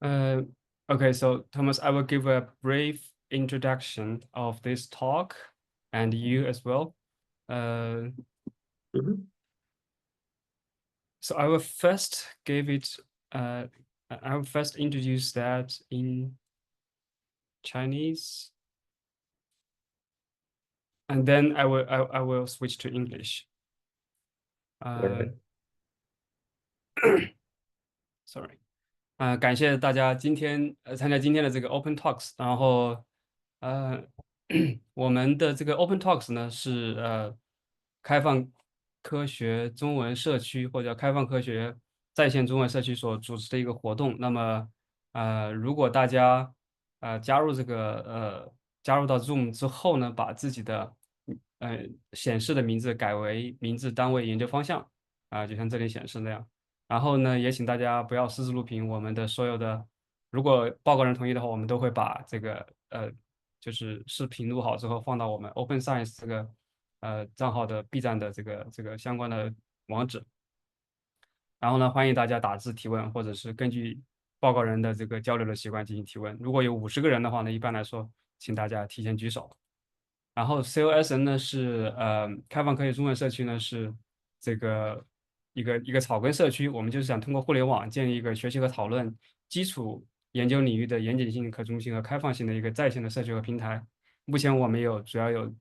Uh, okay, so Thomas, I will give a brief introduction of this talk and you as well. Mhm. So I will first give it, I will first introduce that in Chinese, and then I will switch to English. Okay. Sorry. 感谢大家今天参加今天的这个 Open Talks，然后呃我们的这个 Open Talks 呢是开放科学中文社区或者开放科学在线中文社区所组织的一个活动。那么如果大家加入加入到 Zoom 之后呢，把自己的显示的名字改为名字单位研究方向就像这里显示那样。然后呢，也请大家不要私自录屏，我们的所有的，如果报告人同意的话，我们都会把这个就是视频录好之后放到我们 Open Science 这个账号的 B 站的这个相关的网址。然后呢，欢迎大家打字提问，或者是根据报告人的这个交流的习惯进行提问。如果有50个人的话呢，一般来说，请大家提前举手。然后 COSN 呢是开放科学中文社区呢是这个一个草根社区，我们就是想通过互联网建立一个学习和讨论基础研究领域的严谨性、可中性和开放性的一个在线的社区和平台。目前我们主要有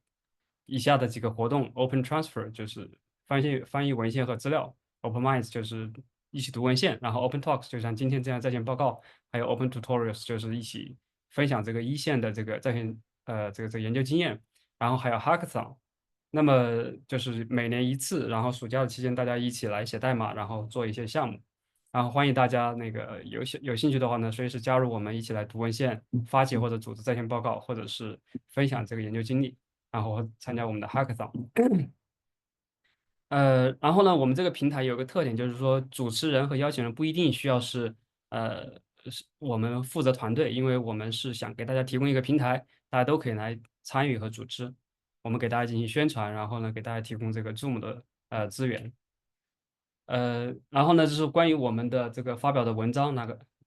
以下的几个活动：Open Transfer 就是翻译文献和资料；Open Minds 就是一起读文献；然后 Open Talks 就像今天这样在线报告，还有 Open Tutorials 就是一起分享这个一线的这个在线这个研究经验。然后还有 Hackathon，那么就是每年一次，然后暑假的期间大家一起来写代码，然后做一些项目，然后欢迎大家那个有兴趣的话呢，随时加入我们一起来读文献、发起或者组织在线报告，或者是分享这个研究经历，然后参加我们的 Hackathon。然后呢，我们这个平台有个特点，就是说主持人和邀请人不一定需要是我们负责团队，因为我们是想给大家提供一个平台，大家都可以来参与和组织。我们给大家进行宣传，然后呢，给大家提供这个 Zoom 的资源。然后呢，就是关于我们的这个发表的文章，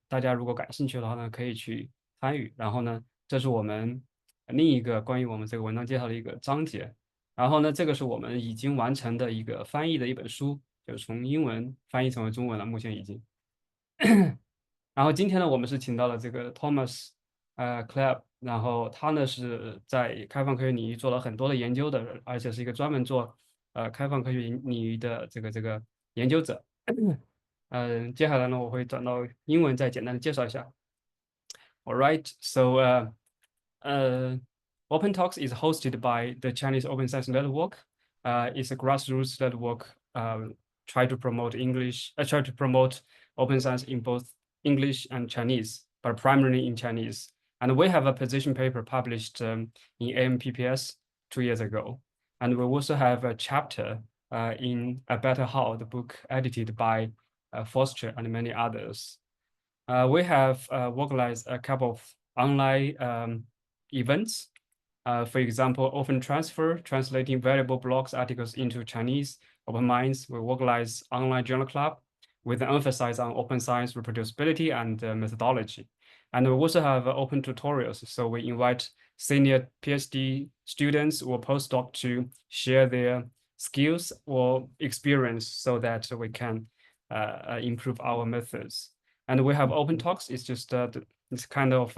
大家如果感兴趣的话呢，可以去参与。然后呢，这是我们另一个关于我们这个文章介绍的一个章节。然后呢，这个是我们已经完成的一个翻译的一本书，就是从英文翻译成为中文了，目前已经。然后今天呢，我们是请到了这个 Thomas Clapp，然后他呢是在开放科学领域做了很多的研究的人，而且是一个专门做开放科学领域的这个研究者。接下来呢，我会转到英文再简单的介绍一下。All right, so OpenTalks is hosted by the Chinese Open Science Network. It's a grassroots network try to promote open science in both English and Chinese, but primarily in Chinese. And we have a position paper published in AMPPS 2 years ago. And we also have a chapter in A Better How, the book edited by Foster and many others. We have organized a couple of online events. For example, Open Transfer, translating valuable blogs articles into Chinese. Open Minds, we organize online journal club with an emphasis on open science reproducibility and methodology. And we also have open tutorials. So we invite senior PhD students or postdoc to share their skills or experience so that we can improve our methods. And we have open talks. It's just this kind of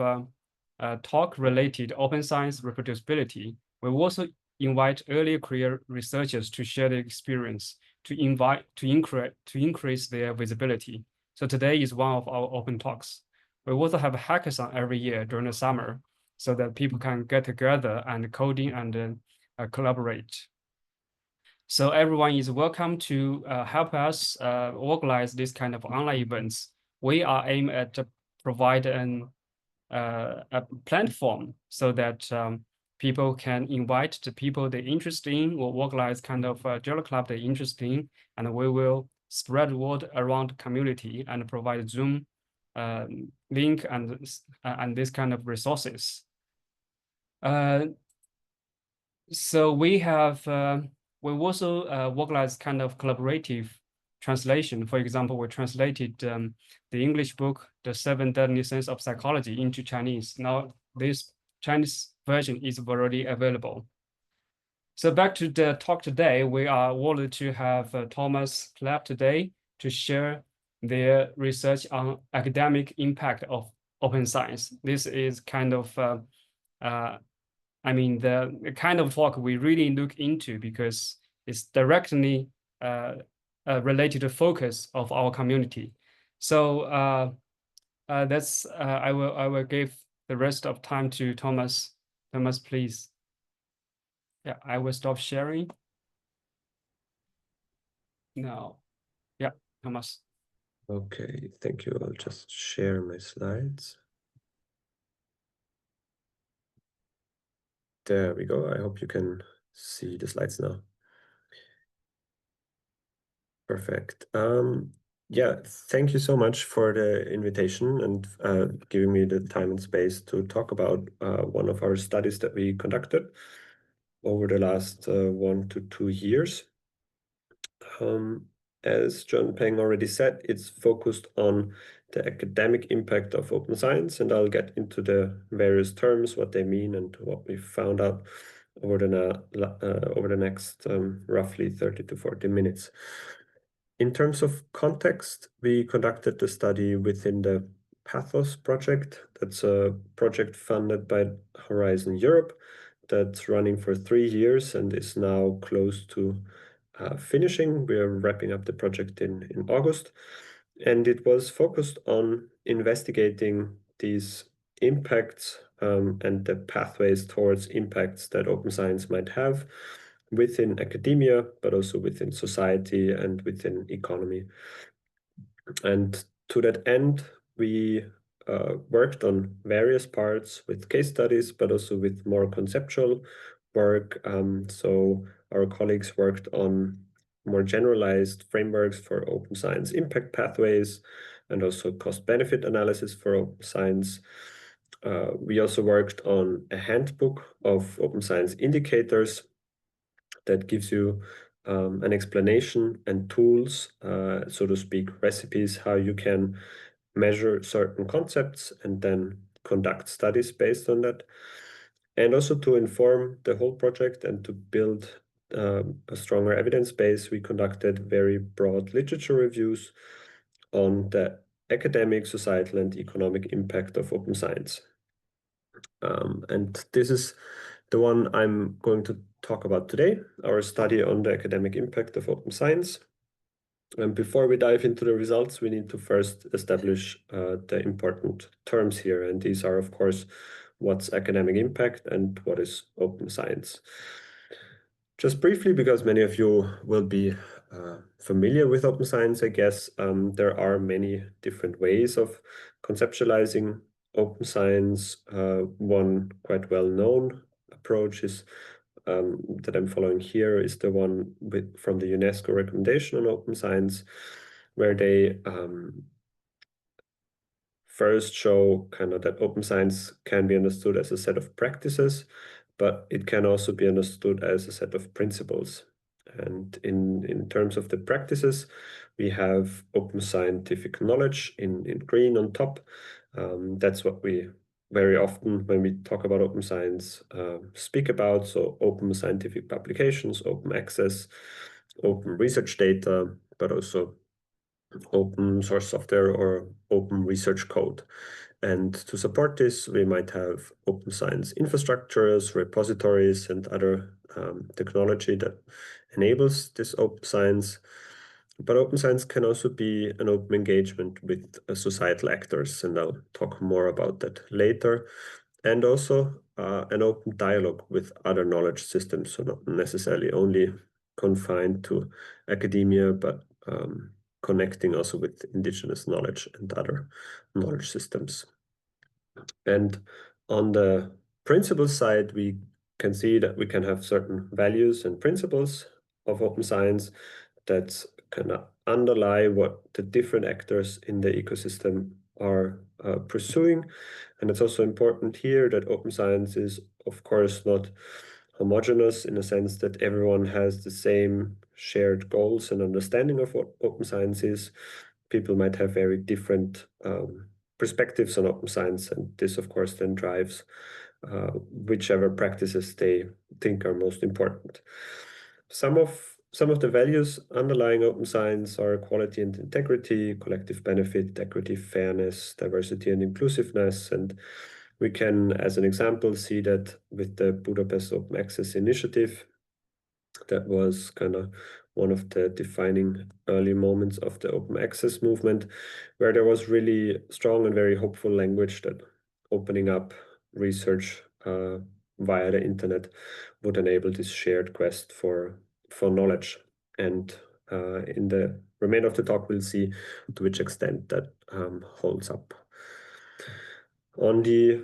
talk related open science reproducibility. We also invite early career researchers to share their experience to increase their visibility. So today is one of our open talks. We also have a hackathon every year during the summer so that people can get together and coding and collaborate. So everyone is welcome to help us organize this kind of online events. We are aiming at provide a platform so that people can invite the people they're interested in or organize kind of a journal club they're interested in, and we will spread word around the community and provide Zoom link and this kind of resources. So we have we also organize kind of collaborative translation. For example, we translated the English book, The Seven Deadly Sins of Psychology, into Chinese. Now this Chinese version is already available. So back to the talk today, we are honored to have Thomas Clapp today to share their research on academic impact of open science. This is kind of, the kind of talk we really look into because it's directly related to focus of our community. So I will give the rest of time to Thomas. Thomas, please. Yeah, I will stop sharing. No. Yeah, Thomas. Okay, thank you. I'll just share my slides. There we go. I hope you can see the slides now. Perfect. Yeah, thank you so much for the invitation and giving me the time and space to talk about one of our studies that we conducted over the last 1 to 2 years. As John Peng already said, it's focused on the academic impact of open science, and I'll get into the various terms, what they mean, and what we found out over the next roughly 30 to 40 minutes. In terms of context, we conducted the study within the Pathos project. That's a project funded by Horizon Europe that's running for 3 years and is now close to finishing. We are wrapping up the project in August. And it was focused on investigating these impacts and the pathways towards impacts that open science might have within academia, but also within society and within economy. And to that end, we worked on various parts with case studies, but also with more conceptual work. So our colleagues worked on more generalized frameworks for open science impact pathways and also cost-benefit analysis for open science. We also worked on a handbook of open science indicators that gives you an explanation and tools, so to speak, recipes, how you can measure certain concepts and then conduct studies based on that. And also to inform the whole project and to build a stronger evidence base, we conducted very broad literature reviews on the academic, societal, and economic impact of open science. And this is the one I'm going to talk about today, our study on the academic impact of open science. And before we dive into the results, we need to first establish the important terms here. And these are, of course, what's academic impact and what is open science. Just briefly, because many of you will be familiar with open science, I guess, there are many different ways of conceptualizing open science. One quite well-known approach is that I'm following here is the one from the UNESCO recommendation on open science, where they first show kind of that open science can be understood as a set of practices, but it can also be understood as a set of principles. And in terms of the practices, we have open scientific knowledge in green on top. That's what we very often, when we talk about open science, speak about. So open scientific publications, open access, open research data, but also open source software or open research code. And to support this, we might have open science infrastructures, repositories, and other technology that enables this open science. But open science can also be an open engagement with societal actors, and I'll talk more about that later. And also an open dialogue with other knowledge systems, so not necessarily only confined to academia, but connecting also with indigenous knowledge and other knowledge systems. And on the principle side, we can see that we can have certain values and principles of open science that kind of underlie what the different actors in the ecosystem are pursuing. And it's also important here that open science is, of course, not homogeneous in the sense that everyone has the same shared goals and understanding of what open science is. People might have very different perspectives on open science, and this, of course, then drives whichever practices they think are most important. Some of the values underlying open science are quality and integrity, collective benefit, equity, fairness, diversity, and inclusiveness. And we can, as an example, see that with the Budapest Open Access Initiative. That was kind of one of the defining early moments of the open access movement, where there was really strong and very hopeful language that opening up research via the internet would enable this shared quest for knowledge. And in the remainder of the talk, we'll see to which extent that holds up. On the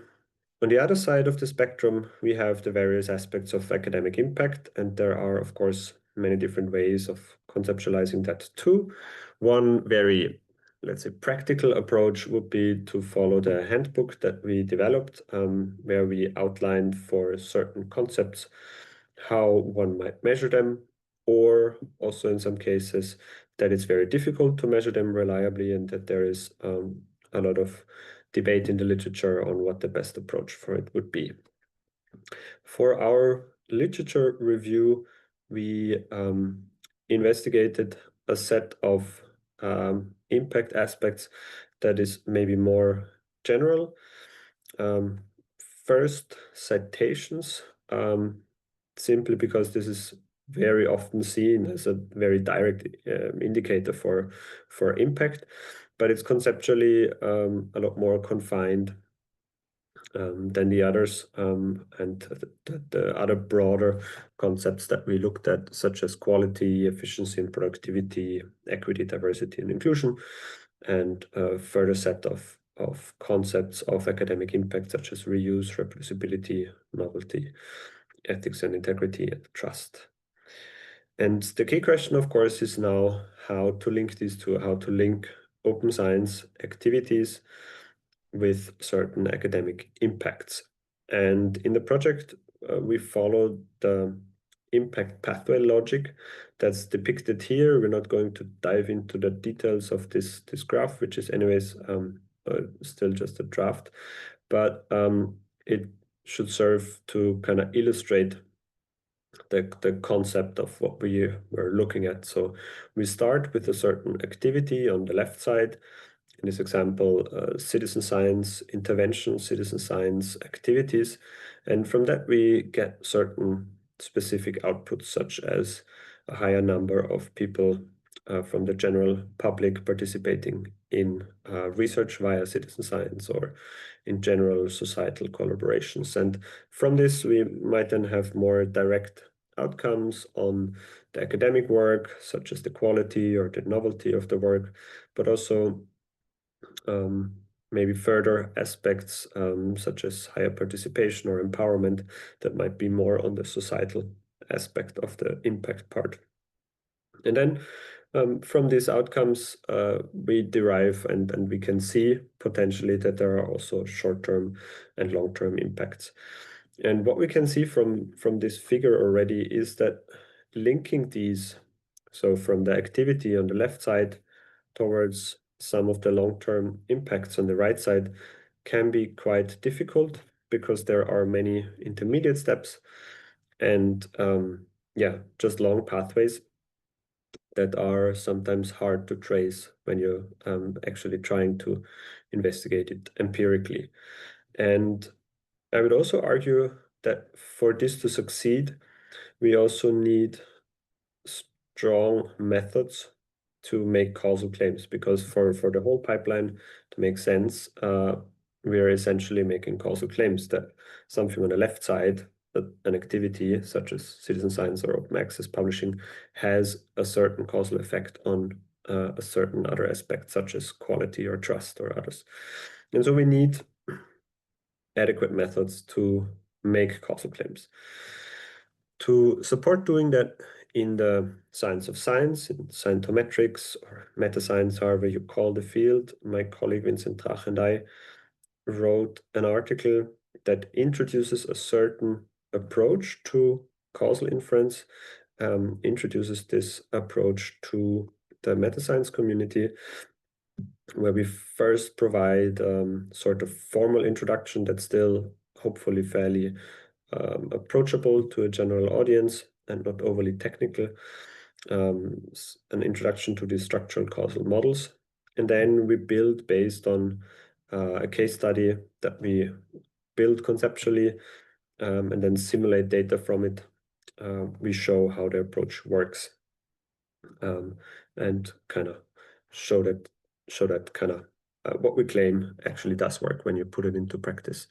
other side of the spectrum, we have the various aspects of academic impact, and there are, of course, many different ways of conceptualizing that too. One very, let's say, practical approach would be to follow the handbook that we developed, where we outlined for certain concepts how one might measure them, or also in some cases that it's very difficult to measure them reliably and that there is a lot of debate in the literature on what the best approach for it would be. For our literature review, we investigated a set of impact aspects that is maybe more general. First, citations, simply because this is very often seen as a very direct indicator for impact, but it's conceptually a lot more confined than the others, and the other broader concepts that we looked at, such as quality, efficiency and productivity, equity, diversity and inclusion, and a further set of concepts of academic impact, such as reuse, reproducibility, novelty, ethics and integrity, and trust. And the key question, of course, is now how to link these two, how to link open science activities with certain academic impacts. And in the project, we followed the impact pathway logic that's depicted here. We're not going to dive into the details of this graph, which is anyways still just a draft, but it should serve to kind of illustrate the concept of what we were looking at. So we start with a certain activity on the left side. In this example, citizen science intervention, citizen science activities. And from that, we get certain specific outputs, such as a higher number of people from the general public participating in research via citizen science or in general societal collaborations. And from this, we might then have more direct outcomes on the academic work, such as the quality or the novelty of the work, but also maybe further aspects such as higher participation or empowerment that might be more on the societal aspect of the impact part. And then from these outcomes, we derive and we can see potentially that there are also short-term and long-term impacts. And what we can see from this figure already is that linking these, so from the activity on the left side towards some of the long-term impacts on the right side, can be quite difficult because there are many intermediate steps and just long pathways that are sometimes hard to trace when you're actually trying to investigate it empirically. And I would also argue that for this to succeed, we also need strong methods to make causal claims, because for the whole pipeline to make sense, we are essentially making causal claims that something on the left side, an activity such as citizen science or open access publishing, has a certain causal effect on a certain other aspect, such as quality or trust or others. And so we need adequate methods to make causal claims. To support doing that in the science of science, in scientometrics or meta-science, however you call the field, my colleague Vincent Drach and I wrote an article that introduces a certain approach to causal inference introduces this approach to the meta science community, where we first provide sort of formal introduction that's still hopefully fairly approachable to a general audience and not overly technical, an introduction to the structural causal models. And then we build based on a case study that we build conceptually, and then simulate data from it. We show how the approach works, and kind of show that kind of what we claim actually does work when you put it into practice,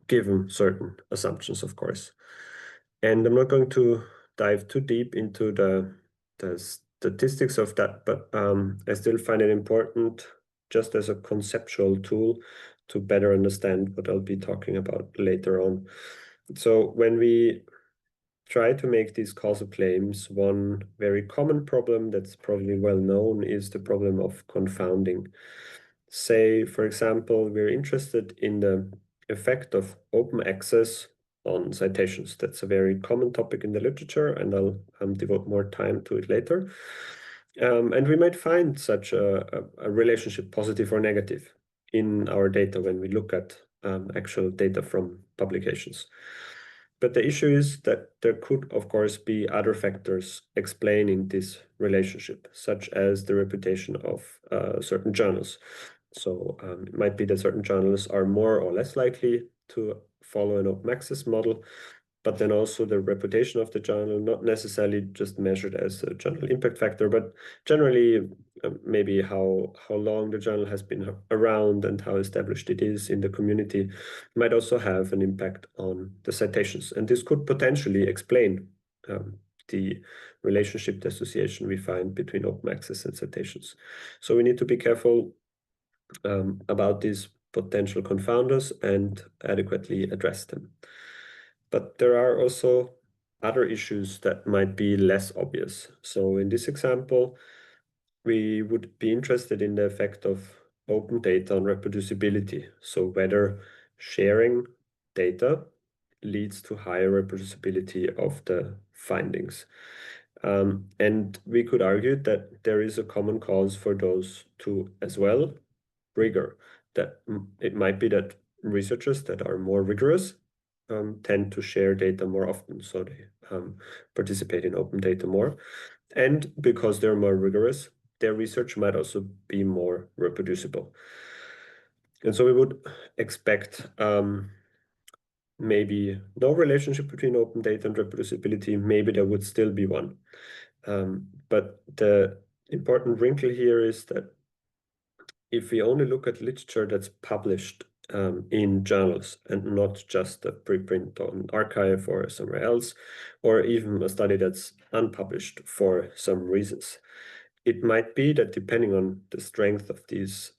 given certain assumptions, of course. And I'm not going to dive too deep into the statistics of that, but I still find it important just as a conceptual tool to better understand what I'll be talking about later on. So when we try to make these causal claims, one very common problem that's probably well known is the problem of confounding. Say, for example, we're interested in the effect of open access on citations. That's a very common topic in the literature, and I'll devote more time to it later. And we might find such a relationship, positive or negative, in our data when we look at actual data from publications. But the issue is that there could, of course, be other factors explaining this relationship, such as the reputation of certain journals. So it might be that certain journals are more or less likely to follow an open access model, but then also the reputation of the journal, not necessarily just measured as a journal impact factor, but generally maybe how long the journal has been around and how established it is in the community might also have an impact on the citations. And this could potentially explain the relationship, the association we find between open access and citations. So we need to be careful about these potential confounders and adequately address them. But there are also other issues that might be less obvious. So in this example, we would be interested in the effect of open data on reproducibility. So whether sharing data leads to higher reproducibility of the findings. And we could argue that there is a common cause for those two as well, rigor. That it might be that researchers that are more rigorous tend to share data more often, so they participate in open data more. And because they're more rigorous, their research might also be more reproducible. And so we would expect maybe no relationship between open data and reproducibility. Maybe there would still be one. But the important wrinkle here is that if we only look at literature that's published in journals and not just a preprint on arXiv or somewhere else, or even a study that's unpublished for some reasons, it might be that depending on the strength of these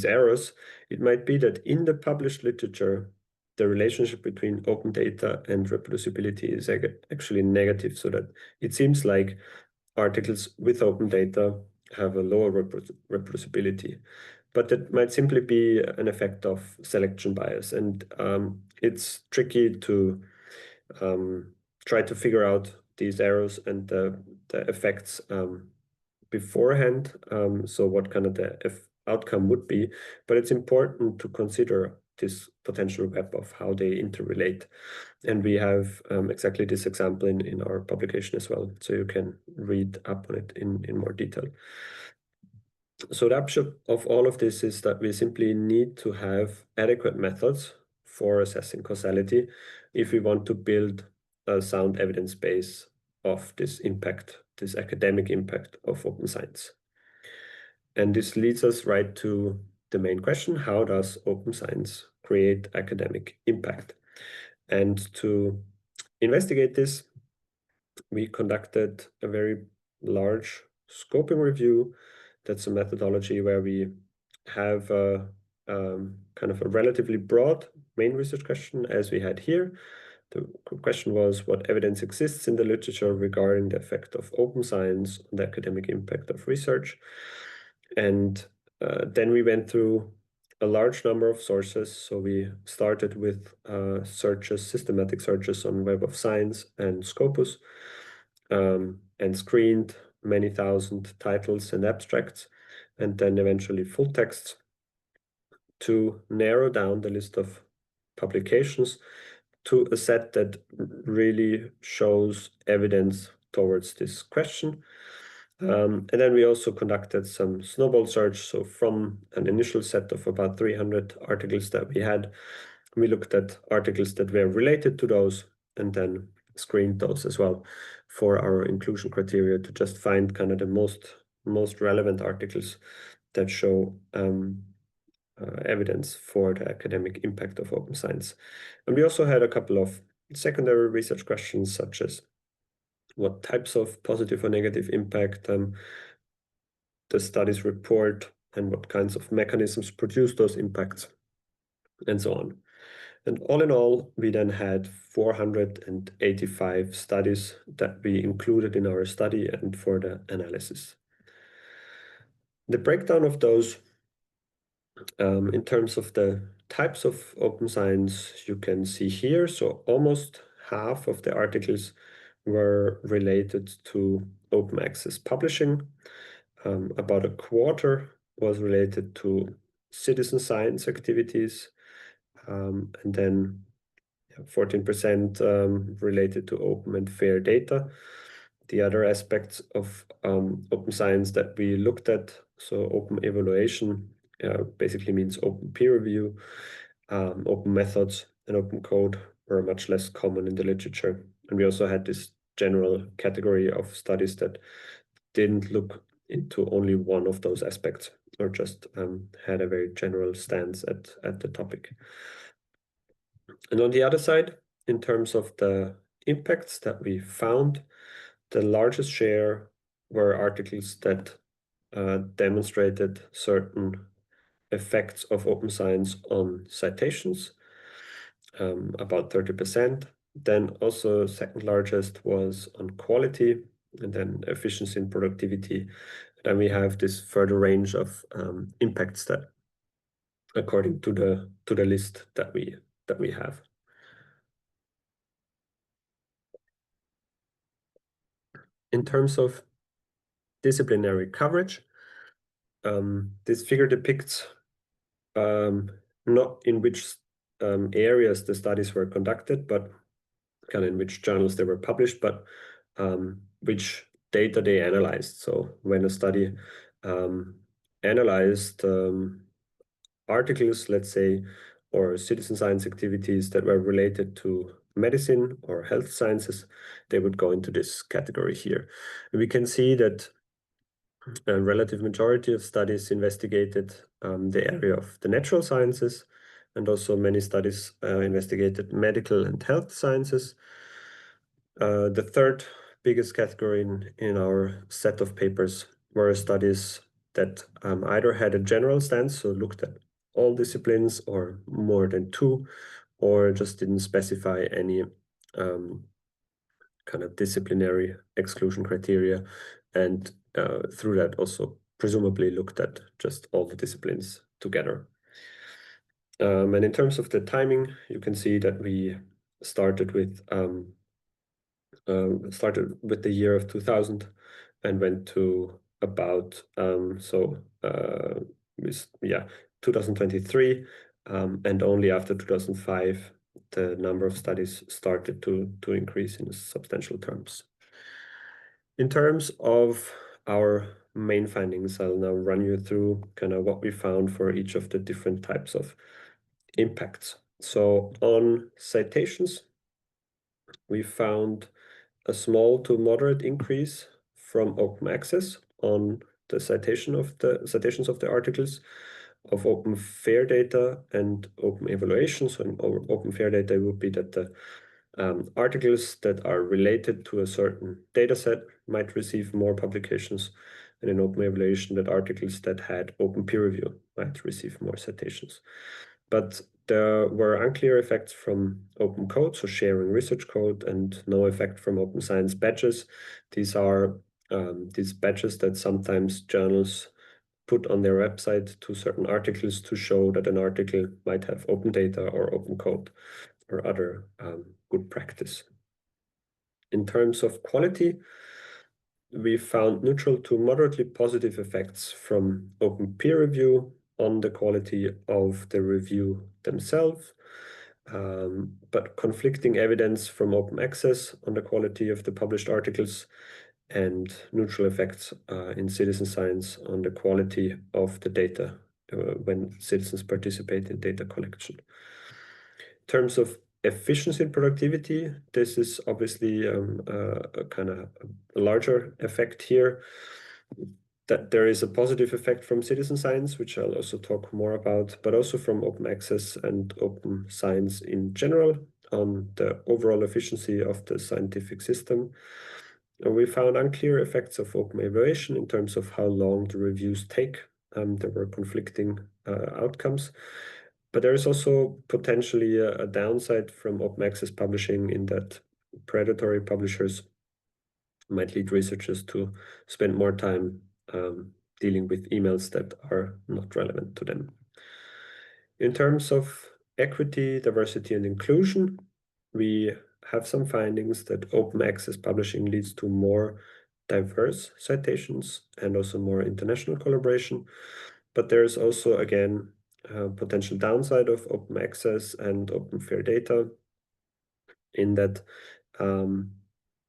errors, it might be that in the published literature, the relationship between open data and reproducibility is actually negative, so that it seems like articles with open data have a lower reproducibility. But that might simply be an effect of selection bias. And it's tricky to try to figure out these errors and the effects beforehand. So what kind of the outcome would be. But it's important to consider this potential web of how they interrelate. And we have exactly this example in our publication as well. So you can read up on it in more detail. So the upshot of all of this is that we simply need to have adequate methods for assessing causality if we want to build a sound evidence base of this impact, this academic impact of open science. And this leads us right to the main question: how does open science create academic impact? And to investigate this, we conducted a very large scoping review. That's a methodology where we have kind of a relatively broad main research question, as we had here. The question was, what evidence exists in the literature regarding the effect of open science on the academic impact of research? And then we went through a large number of sources. So we started with searches, systematic searches on Web of Science and Scopus. and screened many thousand titles and abstracts, and then eventually full texts to narrow down the list of publications to a set that really shows evidence towards this question. And then we also conducted some snowball search. So from an initial set of about 300 articles that we had, we looked at articles that were related to those and then screened those as well for our inclusion criteria to just find kind of the most relevant articles that show evidence for the academic impact of open science. And we also had a couple of secondary research questions, such as what types of positive or negative impact the studies report and what kinds of mechanisms produce those impacts, and so on. And all in all, we then had 485 studies that we included in our study and for the analysis. The breakdown of those in terms of the types of open science you can see here. So almost half of the articles were related to open access publishing. About a quarter was related to citizen science activities, and then 14% related to open and fair data. The other aspects of open science that we looked at, so open evaluation, basically means open peer review, open methods, and open code were much less common in the literature. And we also had this general category of studies that didn't look into only one of those aspects or just had a very general stance at the topic. And on the other side, in terms of the impacts that we found, the largest share were articles that demonstrated certain effects of open science on citations, about 30%. Then also second largest was on quality, and then efficiency and productivity. Then we have this further range of impacts that according to the list that we have. In terms of disciplinary coverage, this figure depicts not in which areas the studies were conducted, but kind of in which journals they were published, but which data they analyzed. So when a study analyzed articles, let's say, or citizen science activities that were related to medicine or health sciences, they would go into this category here. And we can see that a relative majority of studies investigated the area of the natural sciences, and also many studies investigated medical and health sciences. The third biggest category in our set of papers were studies that either had a general stance, so looked at all disciplines or more than two, or just didn't specify any kind of disciplinary exclusion criteria, and through that also presumably looked at just all the disciplines together. And in terms of the timing, you can see that we started with the year of 2000 and went to about 2023, and only after 2005 the number of studies started to increase in substantial terms. In terms of our main findings, I'll now run you through kind of what we found for each of the different types of impacts. So on citations, we found a small to moderate increase from open access on the citations of the articles, of open fair data and open evaluation. So in open fair data would be that the articles that are related to a certain data set might receive more publications, and in open evaluation that articles that had open peer review might receive more citations. But there were unclear effects from open code, so sharing research code, and no effect from open science badges. These are these badges that sometimes journals put on their website to certain articles to show that an article might have open data or open code or other good practice. In terms of quality, we found neutral to moderately positive effects from open peer review on the quality of the review themselves, but conflicting evidence from open access on the quality of the published articles, and neutral effects in citizen science on the quality of the data when citizens participate in data collection. In terms of efficiency and productivity, this is obviously a kind of a larger effect here. That there is a positive effect from citizen science, which I'll also talk more about, but also from open access and open science in general on the overall efficiency of the scientific system. We found unclear effects of open evaluation in terms of how long the reviews take. There were conflicting outcomes. But there is also potentially a downside from open access publishing in that predatory publishers might lead researchers to spend more time dealing with emails that are not relevant to them. In terms of equity, diversity, and inclusion, we have some findings that open access publishing leads to more diverse citations and also more international collaboration. But there's also, again, a potential downside of open access and open fair data in that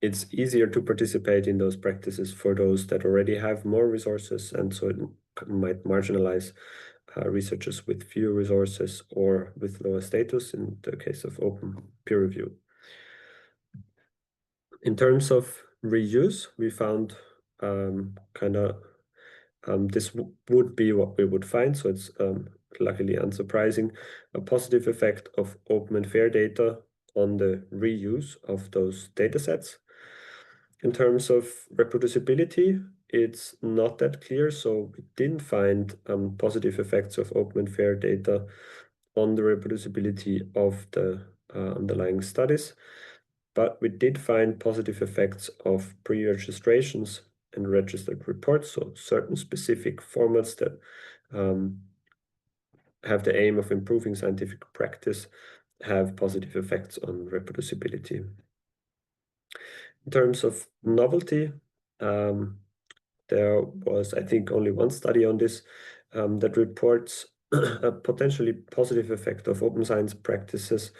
it's easier to participate in those practices for those that already have more resources, and so it might marginalize researchers with fewer resources or with lower status in the case of open peer review. In terms of reuse, we found this would be what we would find, so it's luckily unsurprising, a positive effect of open and fair data on the reuse of those data sets. In terms of reproducibility, it's not that clear, so we didn't find positive effects of open and fair data on the reproducibility of the underlying studies, but we did find positive effects of pre-registrations and registered reports, so certain specific formats that have the aim of improving scientific practice have positive effects on reproducibility. In terms of novelty, there was, I think, only one study on this that reports a potentially positive effect of open science practices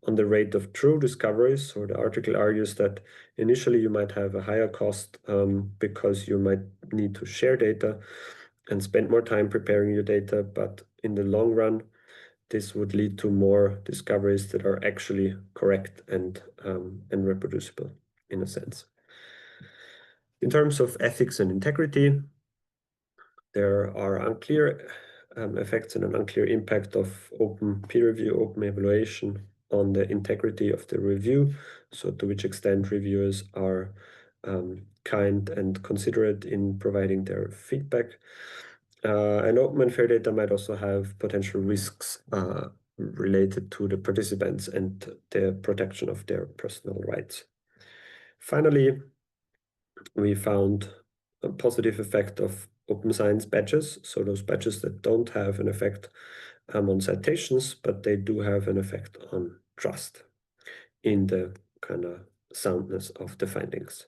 on the rate of true discoveries. So the article argues that initially you might have a higher cost because you might need to share data and spend more time preparing your data, but in the long run, this would lead to more discoveries that are actually correct and reproducible in a sense. In terms of ethics and integrity, there are unclear effects and an unclear impact of open peer review, open evaluation on the integrity of the review. So to which extent reviewers are kind and considerate in providing their feedback. And open and fair data might also have potential risks related to the participants and the protection of their personal rights. Finally, we found a positive effect of open science badges, so those badges that don't have an effect on citations, but they do have an effect on trust in the kind of soundness of the findings.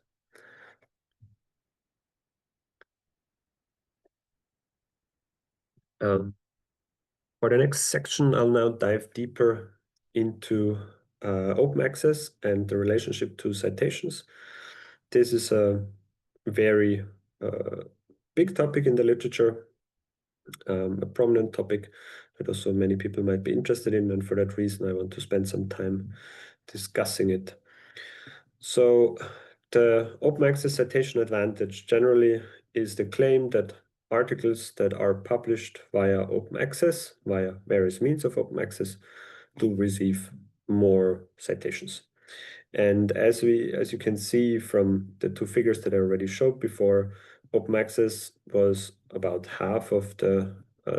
For the next section, I'll now dive deeper into open access and the relationship to citations. This is a very big topic in the literature, a prominent topic that also many people might be interested in, and for that reason I want to spend some time discussing it. So the open access citation advantage generally is the claim that articles that are published via open access, via various means of open access, do receive more citations. And as you can see from the two figures that I already showed before, open access was about half of the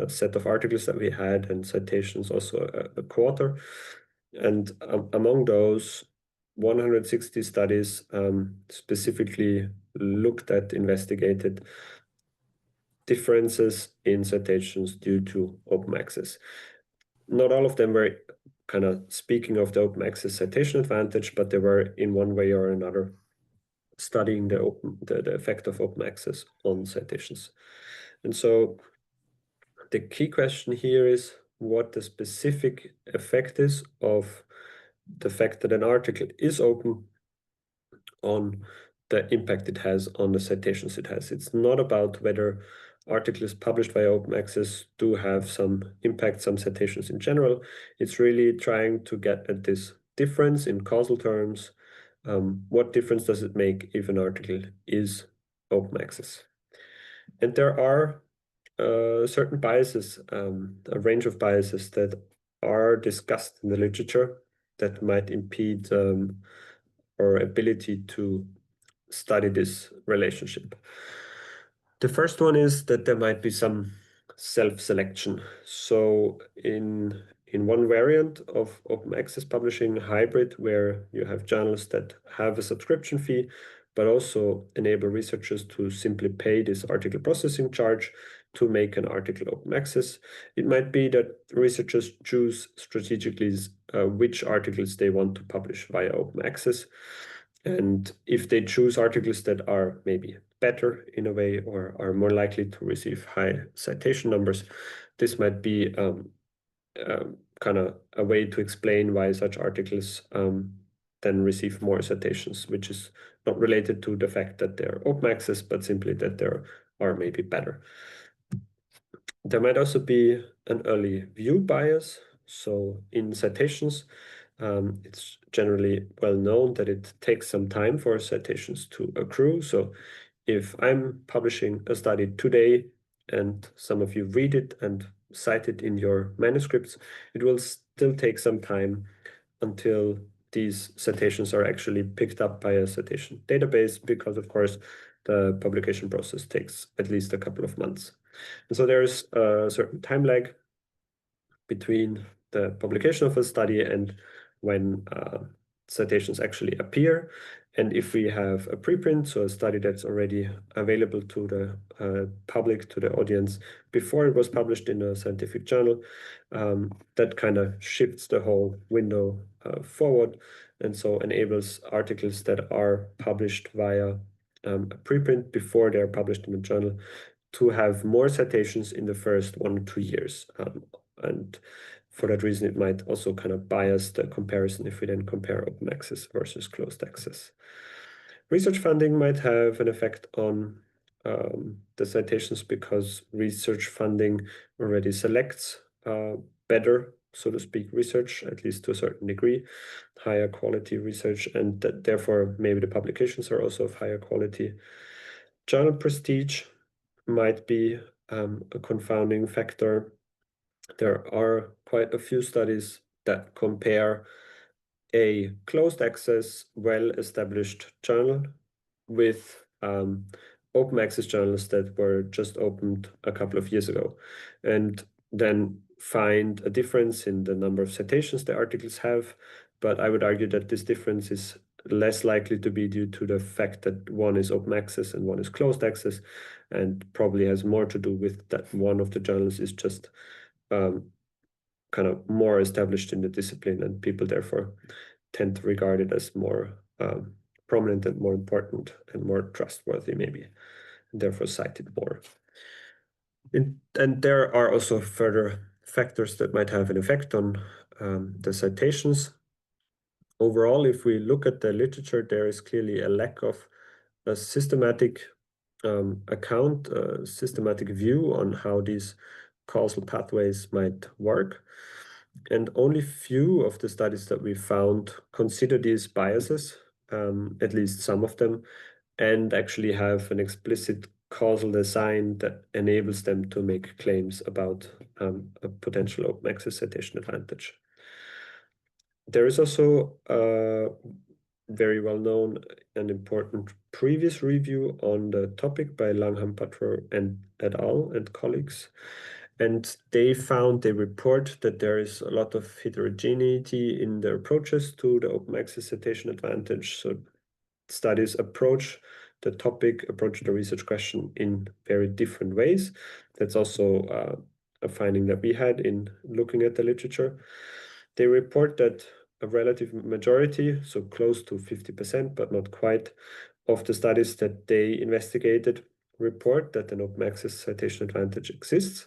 set of articles that we had, and citations also a quarter. And among those, 160 studies specifically investigated differences in citations due to open access. Not all of them were kind of speaking of the open access citation advantage, but they were in one way or another studying the effect of open access on citations. And so the key question here is what the specific effect is of the fact that an article is open on the impact it has on the citations it has. It's not about whether articles published via open access do have some impact, some citations in general. It's really trying to get at this difference in causal terms. What difference does it make if an article is open access? And there are certain biases, a range of biases that are discussed in the literature that might impede our ability to study this relationship. The first one is that there might be some self-selection. So in one variant of open access publishing hybrid, where you have journals that have a subscription fee, but also enable researchers to simply pay this article processing charge to make an article open access, it might be that researchers choose strategically which articles they want to publish via open access. And if they choose articles that are maybe better in a way or are more likely to receive high citation numbers, this might be kind of a way to explain why such articles then receive more citations, which is not related to the fact that they're open access, but simply that they are maybe better. There might also be an early view bias. So in citations, it's generally well known that it takes some time for citations to accrue. So if I'm publishing a study today and some of you read it and cite it in your manuscripts, it will still take some time until these citations are actually picked up by a citation database, because of course the publication process takes at least a couple of months. And so there's a certain time lag between the publication of a study and when citations actually appear. And if we have a preprint, so a study that's already available to the public, to the audience, before it was published in a scientific journal, that kind of shifts the whole window forward, and so enables articles that are published via a preprint before they're published in a journal to have more citations in the first 1 or 2 years. And for that reason, it might also kind of bias the comparison if we then compare open access versus closed access. Research funding might have an effect on the citations because research funding already selects better, so to speak, research, at least to a certain degree, higher quality research, and that therefore maybe the publications are also of higher quality. Journal prestige might be a confounding factor. There are quite a few studies that compare a closed access, well-established journal with open access journals that were just opened a couple of years ago, and then find a difference in the number of citations the articles have. But I would argue that this difference is less likely to be due to the fact that one is open access and one is closed access, and probably has more to do with that one of the journals is just kind of more established in the discipline, and people therefore tend to regard it as more prominent and more important and more trustworthy, maybe, and therefore cite it more. And there are also further factors that might have an effect on the citations. Overall, if we look at the literature, there is clearly a lack of a systematic account, a systematic view on how these causal pathways might work. And only few of the studies that we found consider these biases, at least some of them, and actually have an explicit causal design that enables them to make claims about a potential open access citation advantage. There is also a very well-known and important previous review on the topic by Langham, Patro, and et al. And colleagues. And they report that there is a lot of heterogeneity in their approaches to the open access citation advantage. So studies approach the topic, approach the research question in very different ways. That's also a finding that we had in looking at the literature. They report that a relative majority, so close to 50%, but not quite, of the studies that they investigated report that an open access citation advantage exists.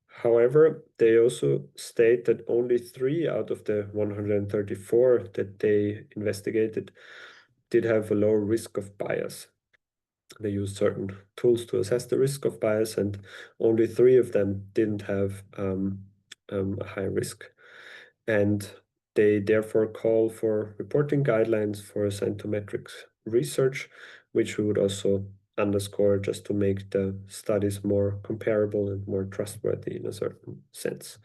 However, they also state that only 3 out of the 134 that they investigated did have a lower risk of bias. They used certain tools to assess the risk of bias, and only 3 of them didn't have a high risk. And they therefore call for reporting guidelines for scientometrics research, which we would also underscore just to make the studies more comparable and more trustworthy in a certain sense.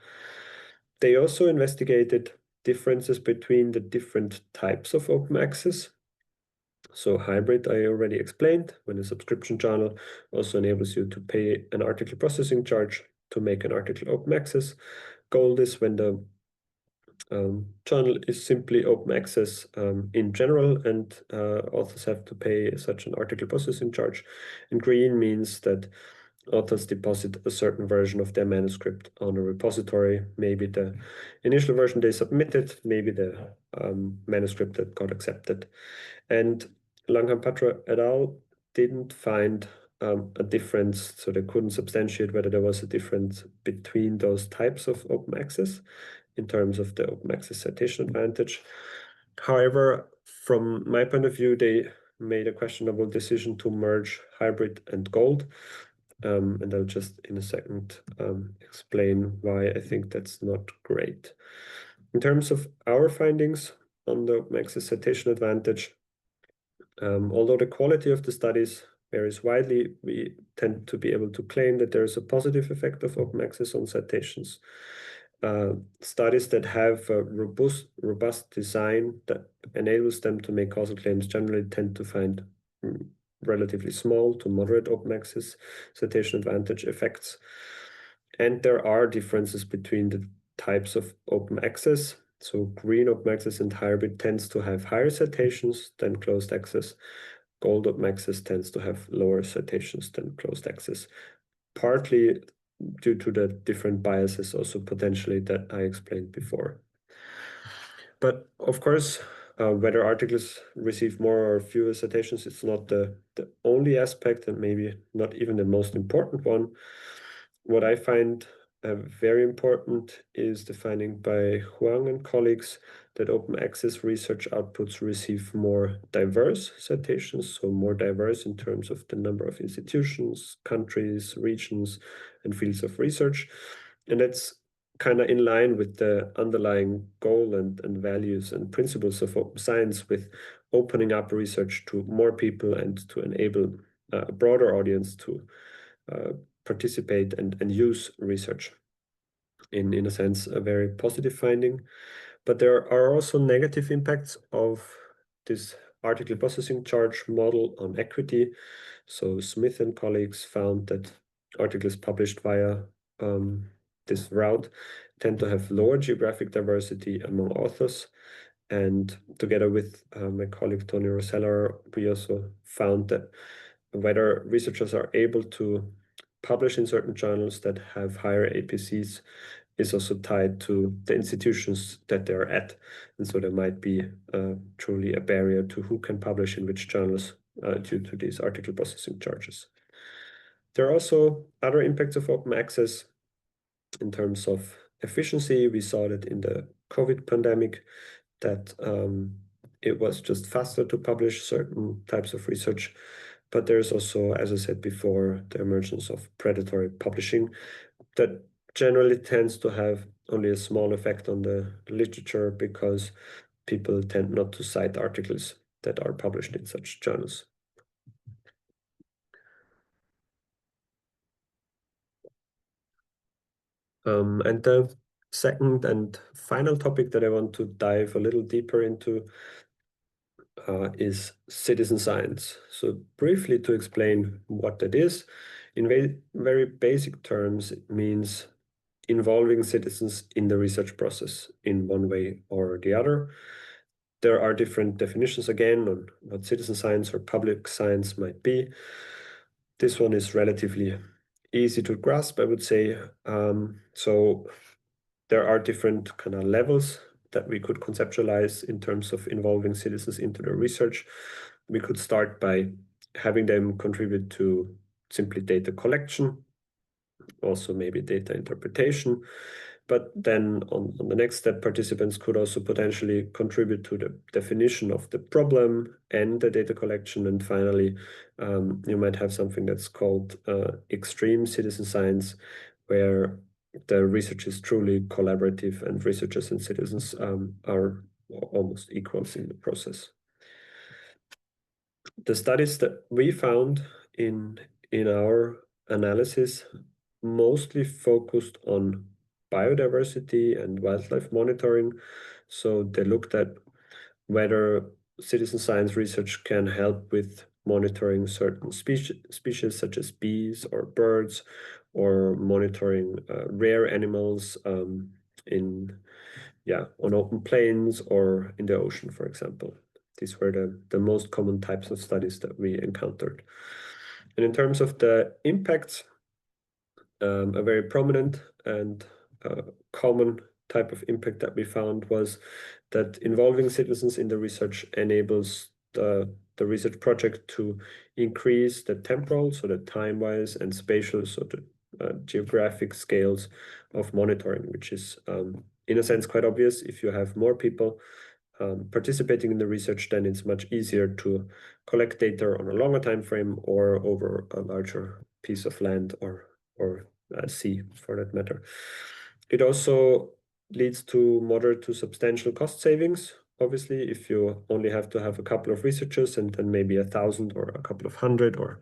They also investigated differences between the different types of open access. So hybrid, I already explained, when a subscription journal also enables you to pay an article processing charge to make an article open access. Gold is when the journal is simply open access in general, and authors have to pay such an article processing charge. And green means that authors deposit a certain version of their manuscript on a repository, maybe the initial version they submitted, maybe the manuscript that got accepted. And Langham Patra et al. Didn't find a difference, so they couldn't substantiate whether there was a difference between those types of open access in terms of the open access citation advantage. However, from my point of view, they made a questionable decision to merge hybrid and gold. And I'll just in a second explain why I think that's not great. In terms of our findings on the open access citation advantage, although the quality of the studies varies widely, we tend to be able to claim that there is a positive effect of open access on citations. Studies that have a robust design that enables them to make causal claims generally tend to find relatively small to moderate open access citation advantage effects. And there are differences between the types of open access. So green open access and hybrid tends to have higher citations than closed access. Gold open access tends to have lower citations than closed access, partly due to the different biases also potentially that I explained before. But of course, whether articles receive more or fewer citations, it's not the only aspect, and maybe not even the most important one. What I find very important is the finding by Huang and colleagues that open access research outputs receive more diverse citations, so more diverse in terms of the number of institutions, countries, regions, and fields of research. And that's kind of in line with the underlying goal and values and principles of open science, with opening up research to more people and to enable a broader audience to participate and use research. In a sense, a very positive finding. But there are also negative impacts of this article processing charge model on equity. So Smith and colleagues found that articles published via this route tend to have lower geographic diversity among authors. And together with my colleague Tony Rosella, we also found that whether researchers are able to publish in certain journals that have higher APCs is also tied to the institutions that they're at. And so there might be truly a barrier to who can publish in which journals due to these article processing charges. There are also other impacts of open access in terms of efficiency. We saw that in the COVID pandemic, that it was just faster to publish certain types of research. But there's also, as I said before, the emergence of predatory publishing that generally tends to have only a small effect on the literature because people tend not to cite articles that are published in such journals. And the second and final topic that I want to dive a little deeper into is citizen science. So briefly to explain what that is, in very basic terms, it means involving citizens in the research process in one way or the other. There are different definitions again on what citizen science or public science might be. This one is relatively easy to grasp, I would say. So there are different kind of levels that we could conceptualize in terms of involving citizens into the research. we could start by having them contribute to simply data collection, also maybe data interpretation. But then on the next step, participants could also potentially contribute to the definition of the problem and the data collection. And finally, you might have something that's called extreme citizen science, where the research is truly collaborative and researchers and citizens are almost equals in the process. The studies that we found in our analysis mostly focused on biodiversity and wildlife monitoring. So they looked at whether citizen science research can help with monitoring certain species such as bees or birds, or monitoring rare animals on open plains or in the ocean, for example. These were the most common types of studies that we encountered. And in terms of the impacts, a very prominent and common type of impact that we found was that involving citizens in the research enables the research project to increase the temporal, so the time-wise, and spatial, so the geographic scales of monitoring, which is in a sense quite obvious. If you have more people participating in the research, then it's much easier to collect data on a longer time frame or over a larger piece of land or sea, for that matter. It also leads to moderate to substantial cost savings. Obviously, if you only have to have a couple of researchers and then maybe 1,000 or a couple of hundred or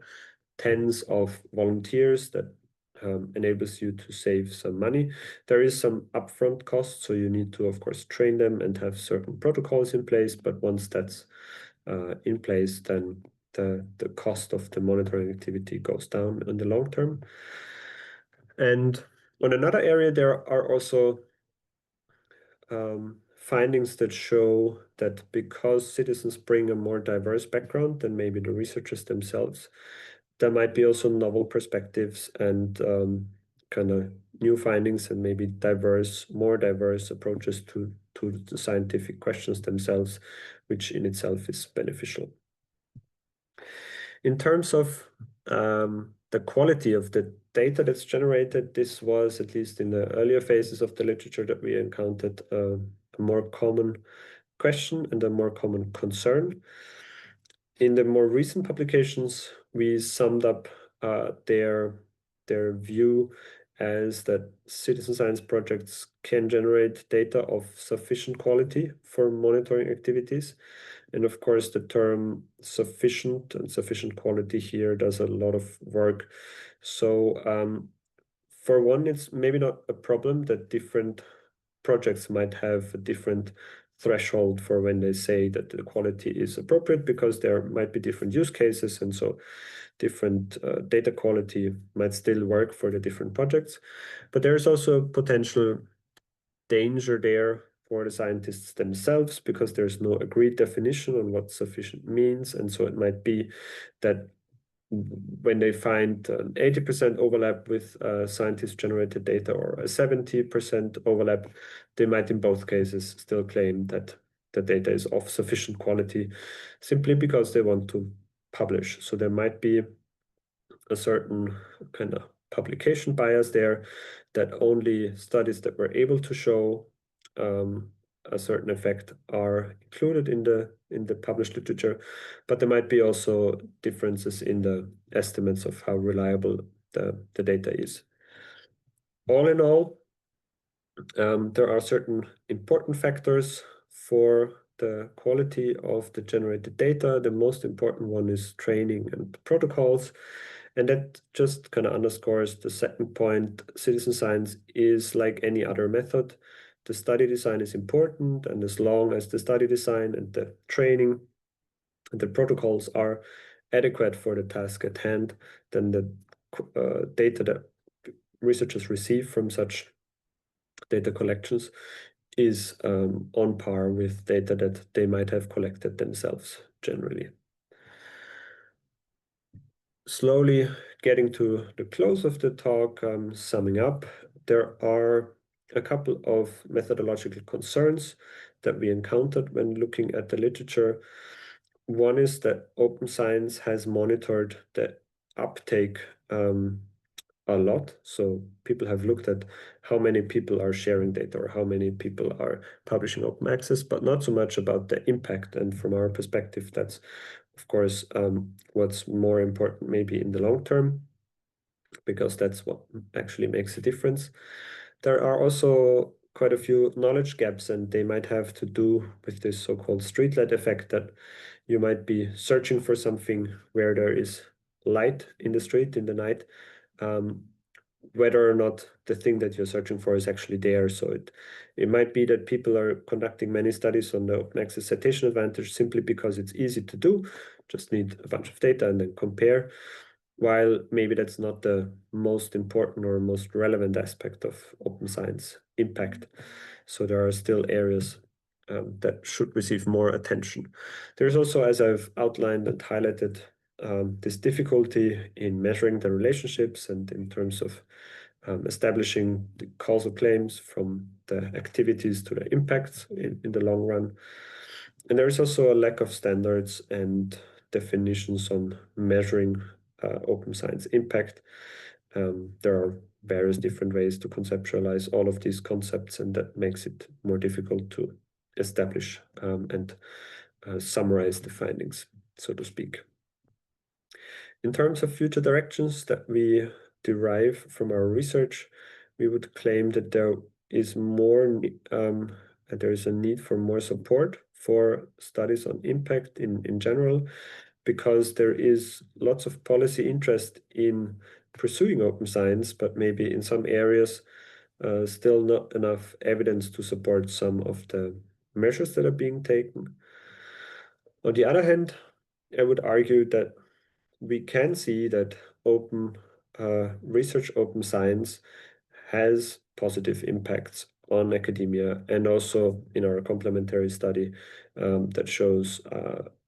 tens of volunteers, that enables you to save some money. There is some upfront cost, so you need to, of course, train them and have certain protocols in place. But once that's in place, then the cost of the monitoring activity goes down in the long term. And on another area, there are also findings that show that because citizens bring a more diverse background than maybe the researchers themselves, there might be also novel perspectives and kind of new findings and maybe more diverse approaches to the scientific questions themselves, which in itself is beneficial. In terms of the quality of the data that's generated, this was, at least in the earlier phases of the literature that we encountered, a more common question and a more common concern. In the more recent publications, we summed up their view as that citizen science projects can generate data of sufficient quality for monitoring activities. And of course, the term sufficient and sufficient quality here does a lot of work. So for one, it's maybe not a problem that different projects might have a different threshold for when they say that the quality is appropriate, because there might be different use cases, and so different data quality might still work for the different projects. But there's also potential danger there for the scientists themselves, because there's no agreed definition on what sufficient means. And so it might be that when they find an 80% overlap with scientist-generated data or a 70% overlap, they might in both cases still claim that the data is of sufficient quality simply because they want to publish. So there might be a certain kind of publication bias there, that only studies that were able to show a certain effect are included in the published literature, but there might be also differences in the estimates of how reliable the data is. All in all, there are certain important factors for the quality of the generated data. The most important one is training and protocols. And that just kind of underscores the second point. Citizen science is like any other method. The study design is important, and as long as the study design and the training and the protocols are adequate for the task at hand, then the data that researchers receive from such data collections is on par with data that they might have collected themselves generally. Slowly getting to the close of the talk, summing up, there are a couple of methodological concerns that we encountered when looking at the literature. One is that Open Science has monitored the uptake a lot. So people have looked at how many people are sharing data or how many people are publishing open access, but not so much about the impact. And from our perspective, that's, of course, what's more important maybe in the long term, because that's what actually makes a difference. There are also quite a few knowledge gaps, and they might have to do with this so-called streetlight effect, that you might be searching for something where there is light in the street in the night, whether or not the thing that you're searching for is actually there. So it might be that people are conducting many studies on the open access citation advantage simply because it's easy to do, just need a bunch of data and then compare, while maybe that's not the most important or most relevant aspect of open science impact. So there are still areas that should receive more attention. There's also, as I've outlined and highlighted, this difficulty in measuring the relationships and in terms of establishing the causal claims from the activities to the impacts in the long run. And there is also a lack of standards and definitions on measuring open science impact. There are various different ways to conceptualize all of these concepts, and that makes it more difficult to establish and summarize the findings, so to speak. In terms of future directions that we derive from our research, we would claim that there is a need for more support for studies on impact in general, because there is lots of policy interest in pursuing open science, but maybe in some areas still not enough evidence to support some of the measures that are being taken. On the other hand, I would argue that we can see that open research, open science has positive impacts on academia, and also in our complementary study that shows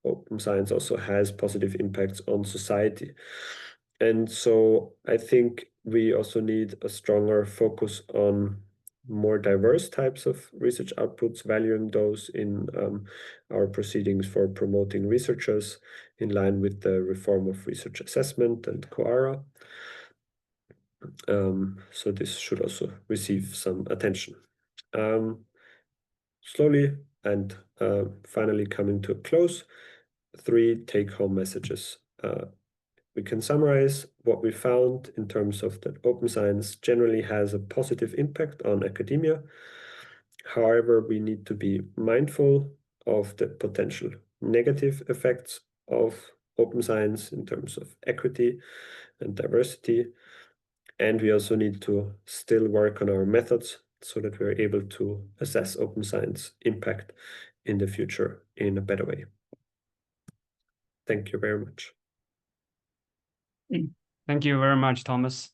open science also has positive impacts on society. And so I think we also need a stronger focus on more diverse types of research outputs, valuing those in our proceedings for promoting researchers in line with the reform of research assessment and COARA. So this should also receive some attention. Slowly and finally coming to a close, 3 take-home messages. We can summarize what we found in terms of that open science generally has a positive impact on academia. However, we need to be mindful of the potential negative effects of open science in terms of equity and diversity. And we also need to still work on our methods so that we're able to assess open science impact in the future in a better way. Thank you very much. Thank you very much, Thomas.